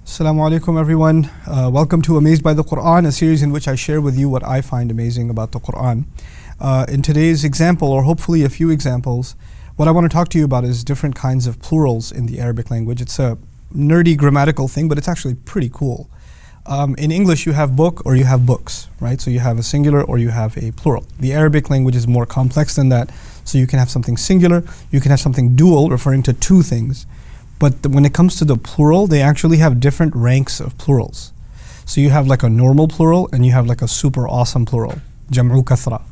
Assalamu alaikum everyone. Welcome to Amazed by the Qur'an, a series in which I share with you what I find amazing about the Qur'an. In today's example, or hopefully a few examples, what I want to talk to you about is different kinds of plurals in the Arabic language. It's a nerdy grammatical thing, but it's actually pretty cool. In English, you have book or you have books, right? So you have a singular or you have a plural. The Arabic language is more complex than that. So you can have something singular, you can have something dual, referring to two things. But when it comes to the plural, they actually have different ranks of plurals. So you have like a normal plural and you have like a super awesome plural, jam'u kathra.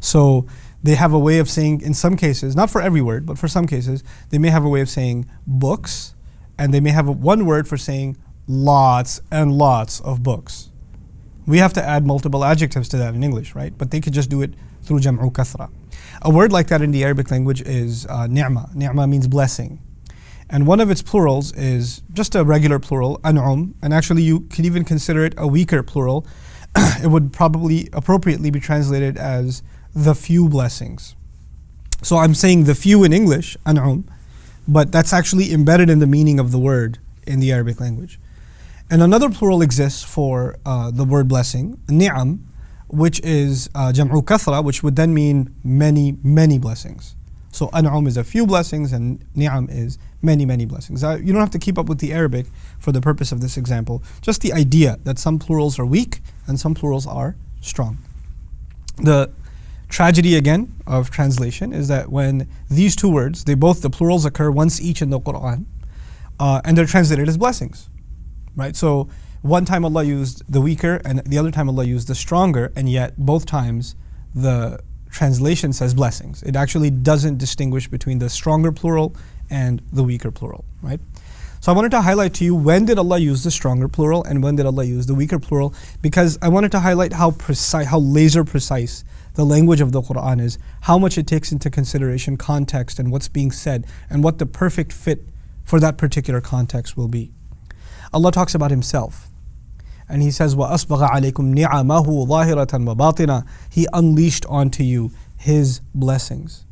So they have a way of saying, in some cases, not for every word, but for some cases, they may have a way of saying books, and they may have one word for saying lots and lots of books. We have to add multiple adjectives to that in English, right? But they could just do it through jam'u kathra. A word like that in the Arabic language is ni'ma. Ni'ma means blessing. And one of its plurals is just a regular plural, an'um, and actually you could even consider it a weaker plural. It would probably appropriately be translated as the few blessings. So I'm saying the few in English, an'um, but that's actually embedded in the meaning of the word in the Arabic language. And another plural exists for the word blessing, ni'am, which is jam'u kathra, which would then mean many, many blessings. So an'um is a few blessings and ni'am is many, many blessings. You don't have to keep up with the Arabic for the purpose of this example. Just the idea that some plurals are weak and some plurals are strong. The tragedy again of translation is that when these two words, the plurals occur once each in the Qur'an, and they're translated as blessings, right? So one time Allah used the weaker and the other time Allah used the stronger, and yet both times the translation says blessings. It actually doesn't distinguish between the stronger plural and the weaker plural, right? So I wanted to highlight to you, when did Allah use the stronger plural and when did Allah use the weaker plural, because I wanted to highlight how precise, how laser precise the language of the Qur'an is, how much it takes into consideration context and what's being said and what the perfect fit for that particular context will be. Allah talks about Himself. And He says, وَأَسْبَغَ عَلَيْكُمْ نِعَمَهُ ظَاهِرَةً وَبَاطِنًا. He unleashed onto you His blessings.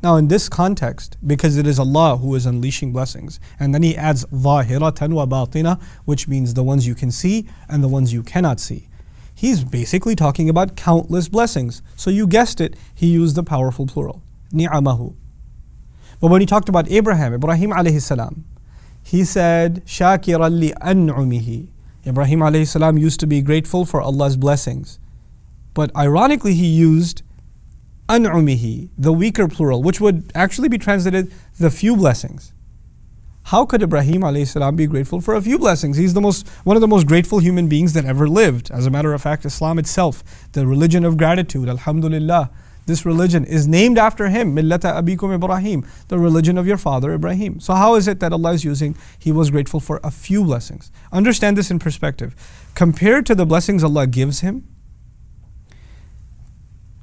Now in this context, because it is Allah who is unleashing blessings, and then He adds ظَاهِرَةً وَبَاطِنًا, which means the ones you can see and the ones you cannot see. He's basically talking about countless blessings. So you guessed it, He used the powerful plural, نِعَمَهُ. But when He talked about Ibrahim alayhi salam, He said, شَاكِرًا لِأَنْعُمِهِ. Ibrahim alayhi salam used to be grateful for Allah's blessings. But ironically, he used an'umihi, the weaker plural, which would actually be translated the few blessings. How could Ibrahim alayhi salam be grateful for a few blessings? He's one of the most grateful human beings that ever lived. As a matter of fact, Islam itself, the religion of gratitude, alhamdulillah, this religion is named after him, millata abikum Ibrahim, the religion of your father Ibrahim. So how is it that Allah is using, He was grateful for a few blessings? Understand this in perspective. Compared to the blessings Allah gives him,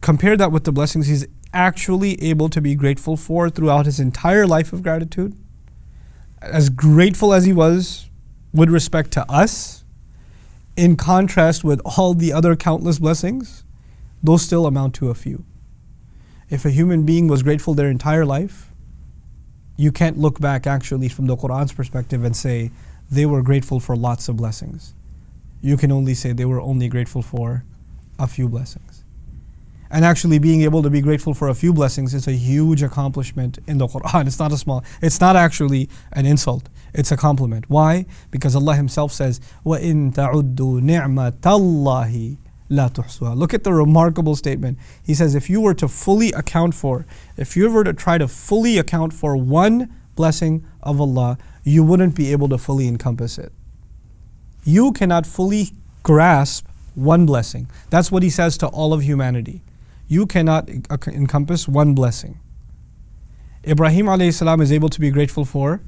compare that with the blessings he's actually able to be grateful for throughout his entire life of gratitude. As grateful as he was with respect to us, in contrast with all the other countless blessings, those still amount to a few. If a human being was grateful their entire life, you can't look back actually from the Qur'an's perspective and say they were grateful for lots of blessings. You can only say they were only grateful for a few blessings. And actually being able to be grateful for a few blessings is a huge accomplishment in the Qur'an. It's not actually an insult, it's a compliment. Why? Because Allah Himself says, وَإِن تَعُدُّوا نِعْمَةَ اللَّهِ لَا تُحْصُوهَا. Look at the remarkable statement. He says, if you were to try to fully account for one blessing of Allah, you wouldn't be able to fully encompass it. You cannot fully grasp one blessing. That's what He says to all of humanity. You cannot encompass one blessing. Ibrahim alayhi salam is able to be grateful for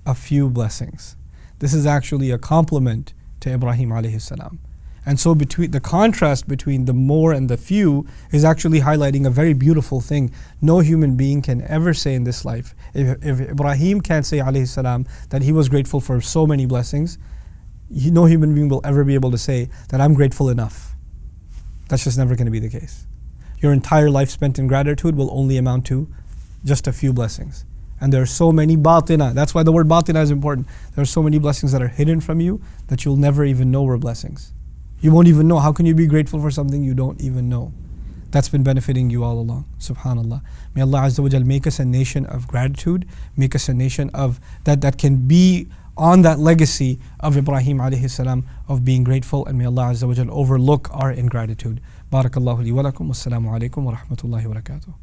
a few blessings. This is actually a compliment to Ibrahim alayhi salam. And so the contrast between the more and the few is actually highlighting a very beautiful thing. No human being can ever say in this life, if Ibrahim can't say alayhi salam that he was grateful for so many blessings, no human being will ever be able to say that I'm grateful enough. That's just never going to be the case. Your entire life spent in gratitude will only amount to just a few blessings. And there are so many batina. That's why the word batina is important. There are so many blessings that are hidden from you that you'll never even know were blessings. You won't even know. How can you be grateful for something you don't even know? That's been benefiting you all along. Subhanallah. May Allah Azza wa Jal make us a nation of gratitude, make us a nation of that can be on that legacy of Ibrahim alayhi salam of being grateful, and may Allah Azza wa Jal overlook our ingratitude. Barakallahu li wa lakum. Wassalamu alaikum wa rahmatullahi wa barakatuh.